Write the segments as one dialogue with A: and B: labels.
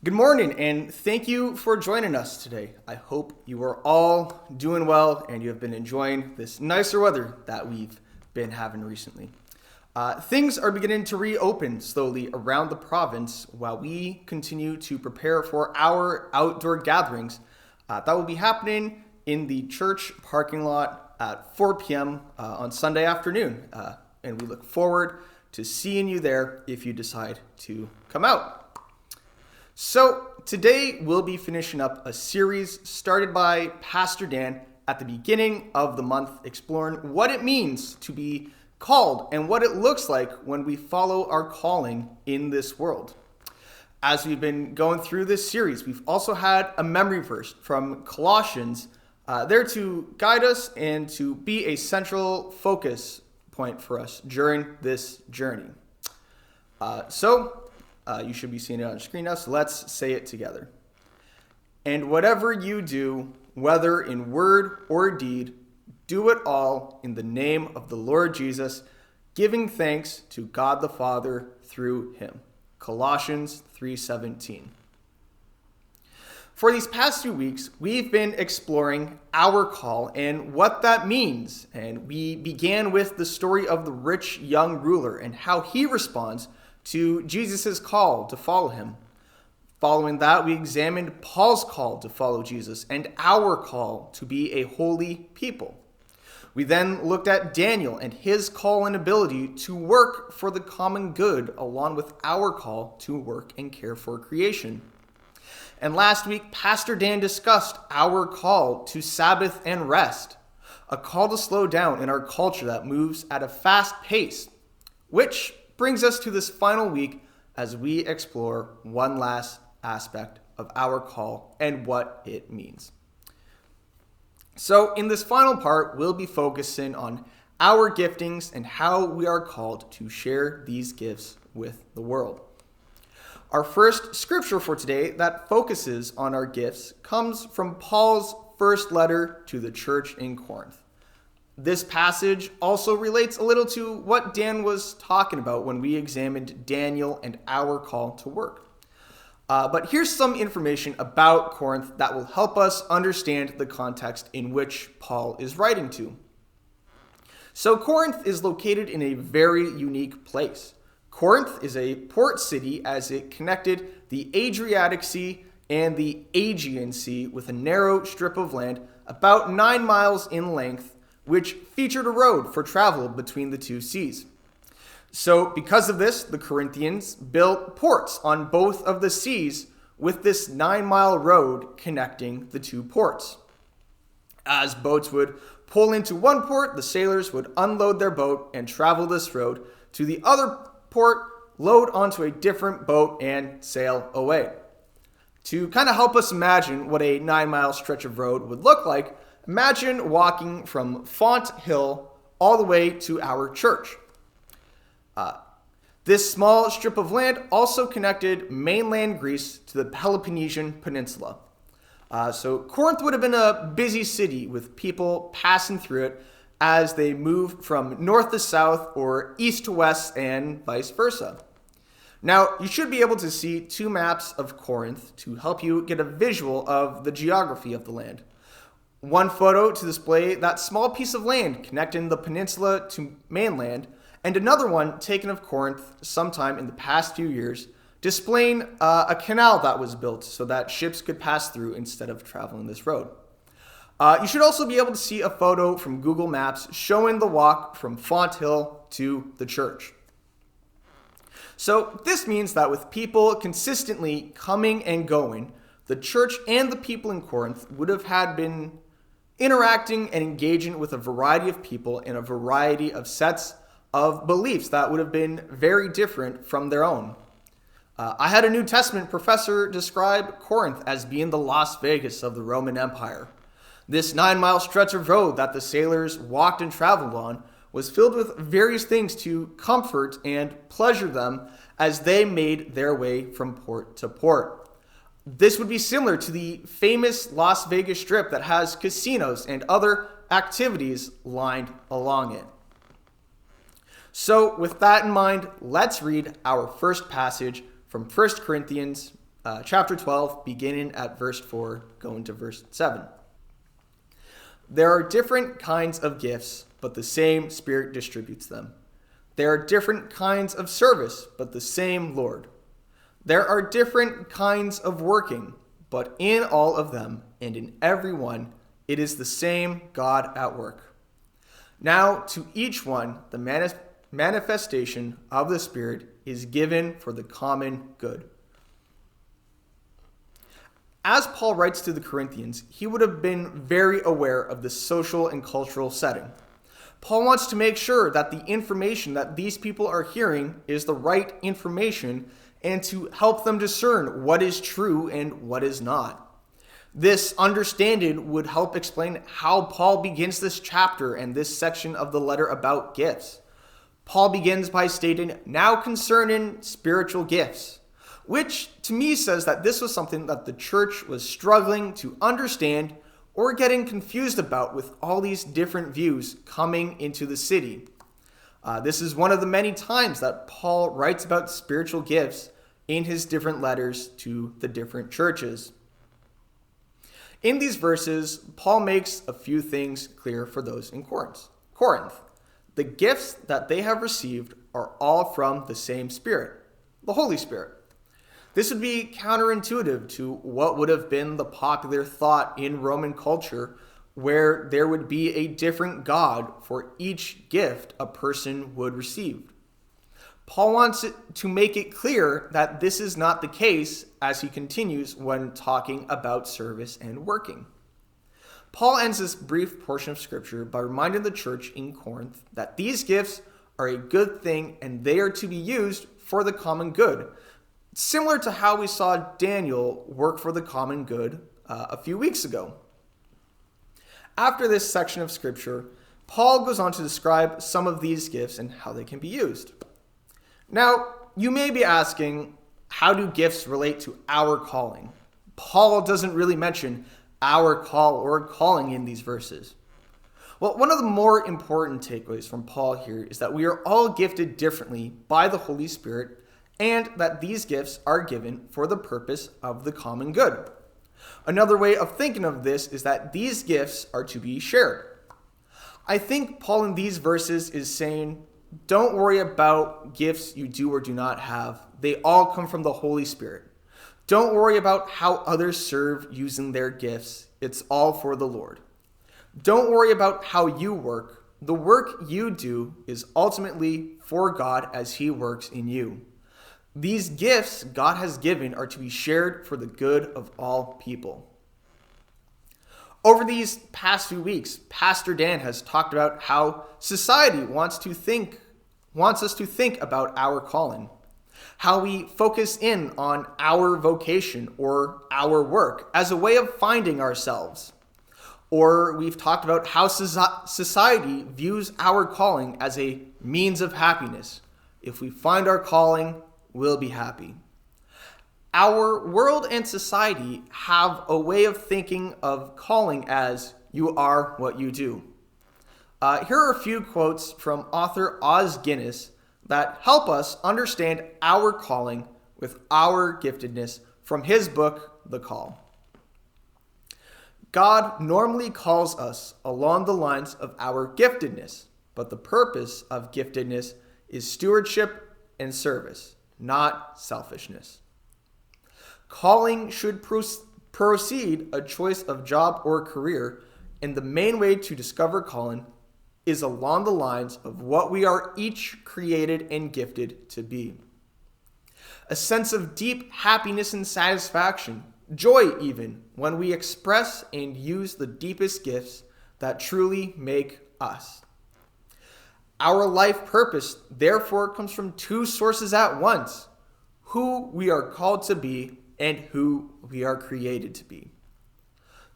A: Good morning, and thank you for joining us today. I hope you are all doing well and you have been enjoying this nicer weather that we've been having recently. Things are beginning to reopen slowly around the province while we continue to prepare for our outdoor gatherings that will be happening in the church parking lot at 4 p.m. On Sunday afternoon. And we look forward to seeing you there if you decide to come out. So today we'll be finishing up a series started by Pastor Dan at the beginning of the month, exploring what it means to be called and what it looks like when we follow our calling in this world. As we've been going through this series, we've also had a memory verse from Colossians there to guide us and to be a central focus point for us during this journey. You should be seeing it on the screen now, so let's say it together. And whatever you do, whether in word or deed, do it all in the name of the Lord Jesus, giving thanks to God the Father through him. Colossians 3:17. For these past 2 weeks, we've been exploring our call and what that means. And we began with the story of the rich young ruler and how he responds to Jesus' call to follow him. Following that, we examined Paul's call to follow Jesus and our call to be a holy people. We then looked at Daniel and his call and ability to work for the common good, along with our call to work and care for creation. And last week, Pastor Dan discussed our call to Sabbath and rest, a call to slow down in our culture that moves at a fast pace, which brings us to this final week as we explore one last aspect of our call and what it means. So in this final part, we'll be focusing on our giftings and how we are called to share these gifts with the world. Our first scripture for today that focuses on our gifts comes from Paul's first letter to the church in Corinth. This passage also relates a little to what Dan was talking about when we examined Daniel and our call to work. But here's some information about Corinth that will help us understand the context in which Paul is writing to. So Corinth is located in a very unique place. Corinth is a port city as it connected the Adriatic Sea and the Aegean Sea with a narrow strip of land about 9 miles in length, which featured a road for travel between the two seas. So because of this, the Corinthians built ports on both of the seas with this 9-mile road connecting the two ports. As boats would pull into one port, the sailors would unload their boat and travel this road to the other port, load onto a different boat, and sail away. To kind of help us imagine what a 9-mile stretch of road would look like, imagine walking from Font Hill all the way to our church. This small strip of land also connected mainland Greece to the Peloponnesian Peninsula. So Corinth would have been a busy city with people passing through it as they moved from north to south or east to west and vice versa. Now, you should be able to see 2 maps of Corinth to help you get a visual of the geography of the land. One photo to display that small piece of land connecting the peninsula to mainland, and another one taken of Corinth sometime in the past few years, displaying a canal that was built so that ships could pass through instead of traveling this road. You should also be able to see a photo from Google Maps showing the walk from Font Hill to the church. So this means that with people consistently coming and going, the church and the people in Corinth would have had been interacting and engaging with a variety of people in a variety of sets of beliefs that would have been very different from their own. I had a New Testament professor describe Corinth as being the Las Vegas of the Roman Empire. This 9-mile stretch of road that the sailors walked and traveled on was filled with various things to comfort and pleasure them as they made their way from port to port. This would be similar to the famous Las Vegas Strip that has casinos and other activities lined along it. So with that in mind, let's read our first passage from 1 Corinthians chapter 12, beginning at verse 4, going to verse 7. There are different kinds of gifts, but the same Spirit distributes them. There are different kinds of service, but the same Lord. There are different kinds of working, but in all of them and in every one, it is the same God at work. Now to each one, the manifestation of the Spirit is given for the common good. As Paul writes to the Corinthians, he would have been very aware of the social and cultural setting. Paul wants to make sure that the information that these people are hearing is the right information and to help them discern what is true and what is not. This understanding would help explain how Paul begins this chapter and this section of the letter about gifts. Paul begins by stating, "Now concerning spiritual gifts," which to me says that this was something that the church was struggling to understand or getting confused about with all these different views coming into the city. This is one of the many times that Paul writes about spiritual gifts in his different letters to the different churches. In these verses, Paul makes a few things clear for those in Corinth. The gifts that they have received are all from the same Spirit, the Holy Spirit. This would be counterintuitive to what would have been the popular thought in Roman culture, where there would be a different God for each gift a person would receive. Paul wants to make it clear that this is not the case as he continues when talking about service and working. Paul ends this brief portion of Scripture by reminding the church in Corinth that these gifts are a good thing and they are to be used for the common good, similar to how we saw Daniel work for the common good a few weeks ago. After this section of Scripture, Paul goes on to describe some of these gifts and how they can be used. Now, you may be asking, how do gifts relate to our calling? Paul doesn't really mention our call or calling in these verses. Well, one of the more important takeaways from Paul here is that we are all gifted differently by the Holy Spirit and that these gifts are given for the purpose of the common good. Another way of thinking of this is that these gifts are to be shared. I think Paul in these verses is saying, don't worry about gifts you do or do not have. They all come from the Holy Spirit. Don't worry about how others serve using their gifts. It's all for the Lord. Don't worry about how you work. The work you do is ultimately for God as He works in you. These gifts God has given are to be shared for the good of all people. Over these past few weeks, Pastor Dan has talked about how society wants us to think about our calling, how we focus in on our vocation or our work as a way of finding ourselves. Or we've talked about how society views our calling as a means of happiness. If we find our calling, we'll be happy. Our world and society have a way of thinking of calling as you are what you do. Here are a few quotes from author Os Guinness that help us understand our calling with our giftedness from his book, The Call. God normally calls us along the lines of our giftedness, but the purpose of giftedness is stewardship and service, not selfishness. Calling should proceed a choice of job or career, and the main way to discover calling is along the lines of what we are each created and gifted to be. A sense of deep happiness and satisfaction, joy even, when we express and use the deepest gifts that truly make us. Our life purpose, therefore, comes from two sources at once: who we are called to be and who we are created to be.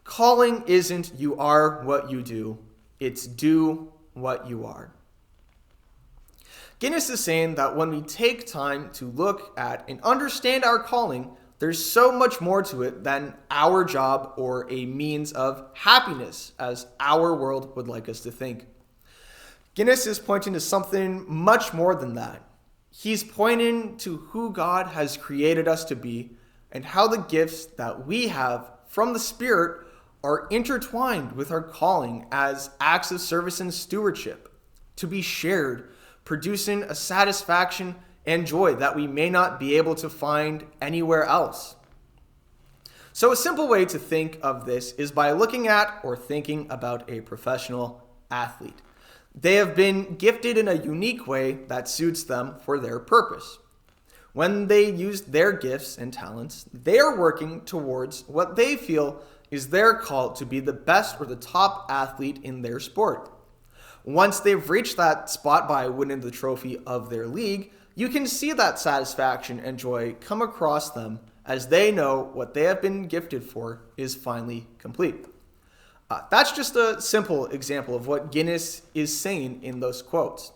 A: Calling isn't you are what you do, it's do what you are. Guinness is saying that when we take time to look at and understand our calling, there's so much more to it than our job or a means of happiness, as our world would like us to think. Guinness is pointing to something much more than that. He's pointing to who God has created us to be and how the gifts that we have from the Spirit are intertwined with our calling as acts of service and stewardship, to be shared, producing a satisfaction and joy that we may not be able to find anywhere else. So a simple way to think of this is by looking at or thinking about a professional athlete. They have been gifted in a unique way that suits them for their purpose. When they use their gifts and talents, they are working towards what they feel is their call to be the best or the top athlete in their sport. Once they've reached that spot by winning the trophy of their league, you can see that satisfaction and joy come across them as they know what they have been gifted for is finally complete. That's just a simple example of what Guinness is saying in those quotes.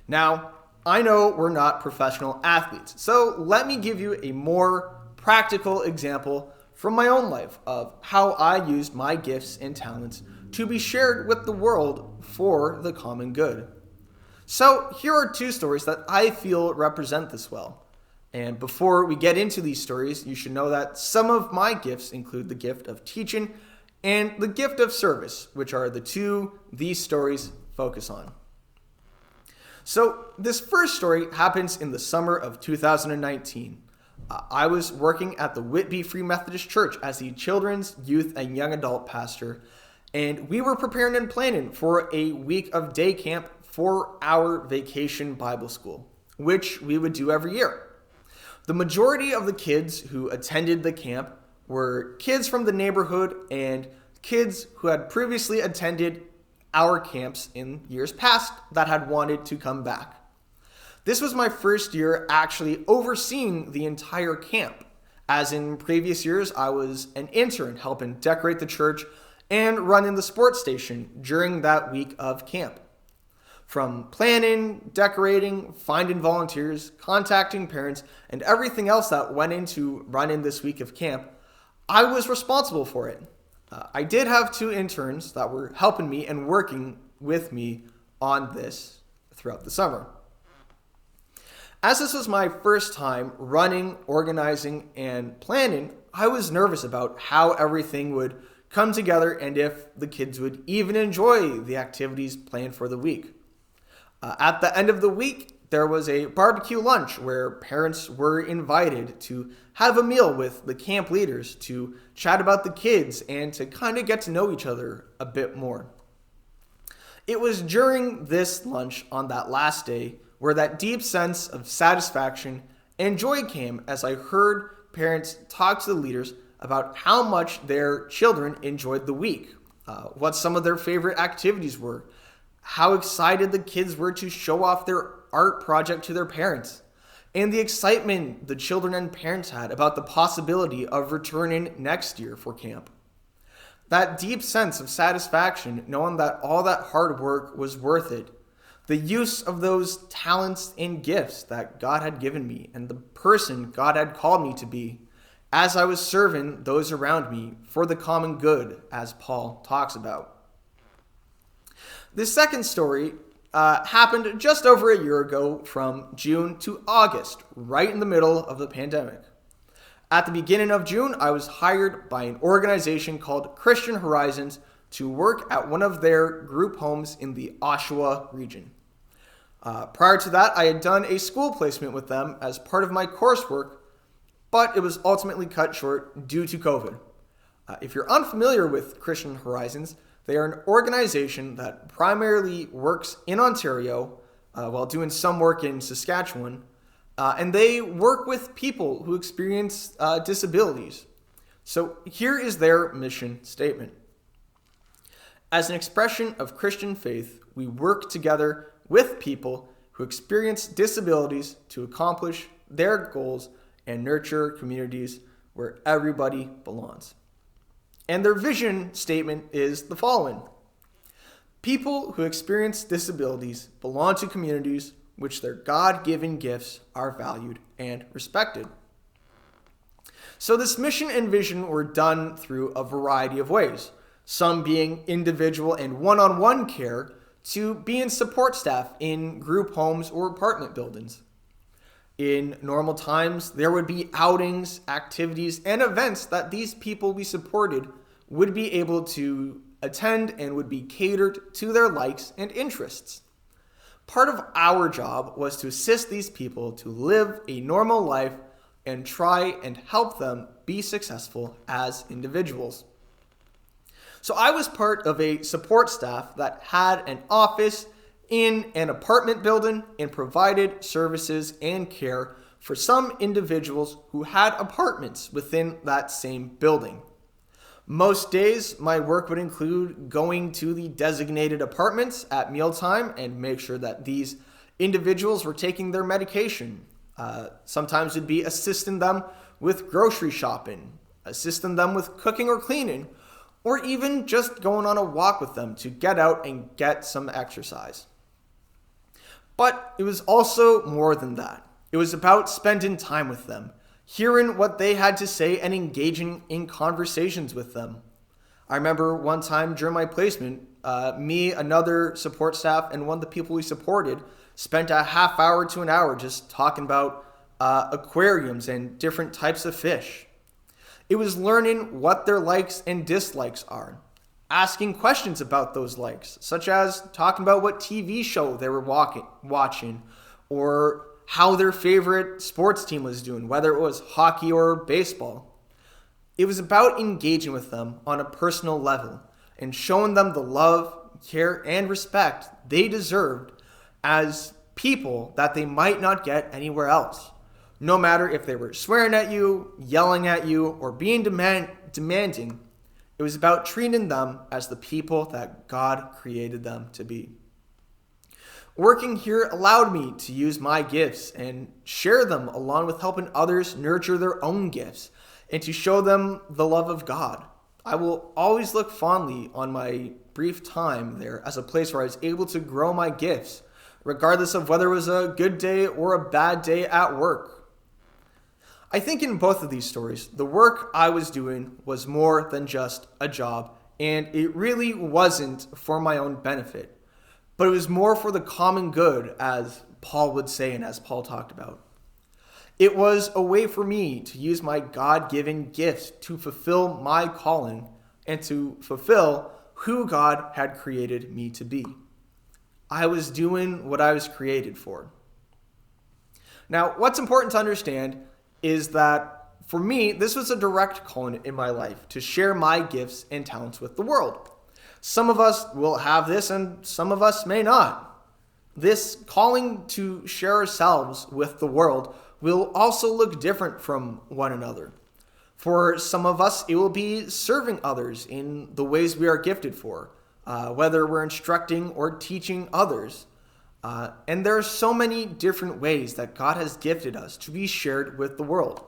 A: Now, I know we're not professional athletes, so let me give you a more practical example from my own life of how I used my gifts and talents to be shared with the world for the common good. So here are two stories that I feel represent this well. And before we get into these stories, you should know that some of my gifts include the gift of teaching and the gift of service, which are the two these stories focus on. So this first story happens in the summer of 2019. I was working at the Whitby Free Methodist Church as the children's, youth, and young adult pastor, and we were preparing and planning for a week of day camp for our vacation Bible school, which we would do every year. The majority of the kids who attended the camp were kids from the neighborhood and kids who had previously attended our camps in years past that had wanted to come back. This was my first year actually overseeing the entire camp. As in previous years, I was an intern helping decorate the church and running the sports station during that week of camp. From planning, decorating, finding volunteers, contacting parents, and everything else that went into running this week of camp, I was responsible for it. I did have two interns that were helping me and working with me on this throughout the summer. As this was my first time running, organizing, and planning, I was nervous about how everything would come together and if the kids would even enjoy the activities planned for the week. At the end of the week, there was a barbecue lunch where parents were invited to have a meal with the camp leaders to chat about the kids and to kind of get to know each other a bit more. It was during this lunch on that last day where that deep sense of satisfaction and joy came as I heard parents talk to the leaders about how much their children enjoyed the week, what some of their favorite activities were, how excited the kids were to show off their art project to their parents, and the excitement the children and parents had about the possibility of returning next year for camp. That deep sense of satisfaction, knowing that all that hard work was worth it, the use of those talents and gifts that God had given me, and the person God had called me to be, as I was serving those around me for the common good, as Paul talks about. This second story happened just over a year ago from June to August, right in the middle of the pandemic. At the beginning of June, I was hired by an organization called Christian Horizons to work at one of their group homes in the Oshawa region. Prior to that, I had done a school placement with them as part of my coursework, but it was ultimately cut short due to COVID. If you're unfamiliar with Christian Horizons, they are an organization that primarily works in Ontario while doing some work in Saskatchewan, and they work with people who experience disabilities. So here is their mission statement. As an expression of Christian faith, we work together with people who experience disabilities to accomplish their goals and nurture communities where everybody belongs. And their vision statement is the following: people who experience disabilities belong to communities which their God-given gifts are valued and respected. So this mission and vision were done through a variety of ways, some being individual and one-on-one care to being support staff in group homes or apartment buildings. In normal times, there would be outings, activities, and events that these people we supported would be able to attend and would be catered to their likes and interests. Part of our job was to assist these people to live a normal life and try and help them be successful as individuals. So I was part of a support staff that had an office in an apartment building and provided services and care for some individuals who had apartments within that same building. Most days, my work would include going to the designated apartments at mealtime and make sure that these individuals were taking their medication. Sometimes it'd be assisting them with grocery shopping, assisting them with cooking or cleaning, or even just going on a walk with them to get out and get some exercise. But it was also more than that. It was about spending time with them, hearing what they had to say and engaging in conversations with them. I remember one time during my placement, me, another support staff, and one of the people we supported spent a half hour to an hour just talking about aquariums and different types of fish. It was learning what their likes and dislikes are, asking questions about those likes, such as talking about what TV show they were watching, or how their favorite sports team was doing, whether it was hockey or baseball. It was about engaging with them on a personal level and showing them the love, care, and respect they deserved as people that they might not get anywhere else. No matter if they were swearing at you, yelling at you, or being demanding, it was about treating them as the people that God created them to be. Working here allowed me to use my gifts and share them along with helping others nurture their own gifts and to show them the love of God. I will always look fondly on my brief time there as a place where I was able to grow my gifts, regardless of whether it was a good day or a bad day at work. I think in both of these stories, the work I was doing was more than just a job, and it really wasn't for my own benefit, but it was more for the common good, as Paul would say and as Paul talked about. It was a way for me to use my God-given gifts to fulfill my calling and to fulfill who God had created me to be. I was doing what I was created for. Now, what's important to understand is that for me, this was a direct calling in my life to share my gifts and talents with the world. Some of us will have this and some of us may not. This calling to share ourselves with the world will also look different from one another. For some of us, it will be serving others in the ways we are gifted for, whether we're instructing or teaching others. And there are so many different ways that God has gifted us to be shared with the world.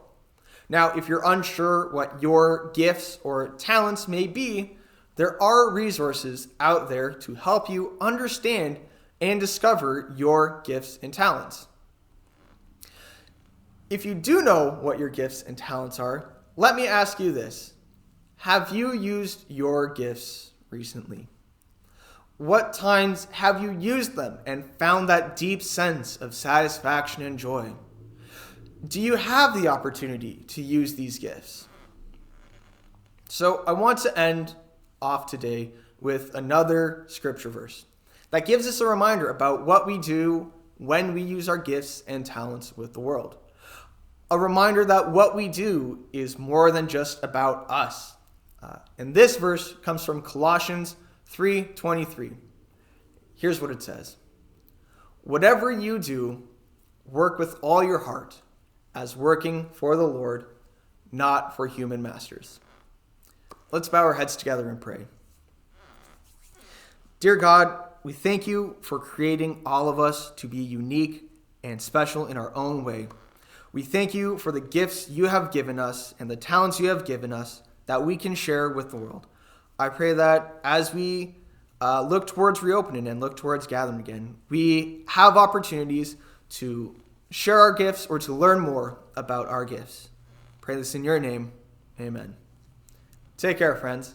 A: Now, if you're unsure what your gifts or talents may be, there are resources out there to help you understand and discover your gifts and talents. If you do know what your gifts and talents are, let me ask you this. Have you used your gifts recently? What times have you used them and found that deep sense of satisfaction and joy? Do you have the opportunity to use these gifts? So I want to end off today with another scripture verse that gives us a reminder about what we do when we use our gifts and talents with the world. A reminder that what we do is more than just about us. And this verse comes from Colossians 3:23. Here's what it says. Whatever you do, work with all your heart, as working for the Lord, not for human masters. Let's bow our heads together and pray. Dear God, we thank you for creating all of us to be unique and special in our own way. We thank you for the gifts you have given us and the talents you have given us that we can share with the world. I pray that as we look towards reopening and look towards gathering again, we have opportunities to share our gifts or to learn more about our gifts. Pray this in your name. Amen. Take care, friends.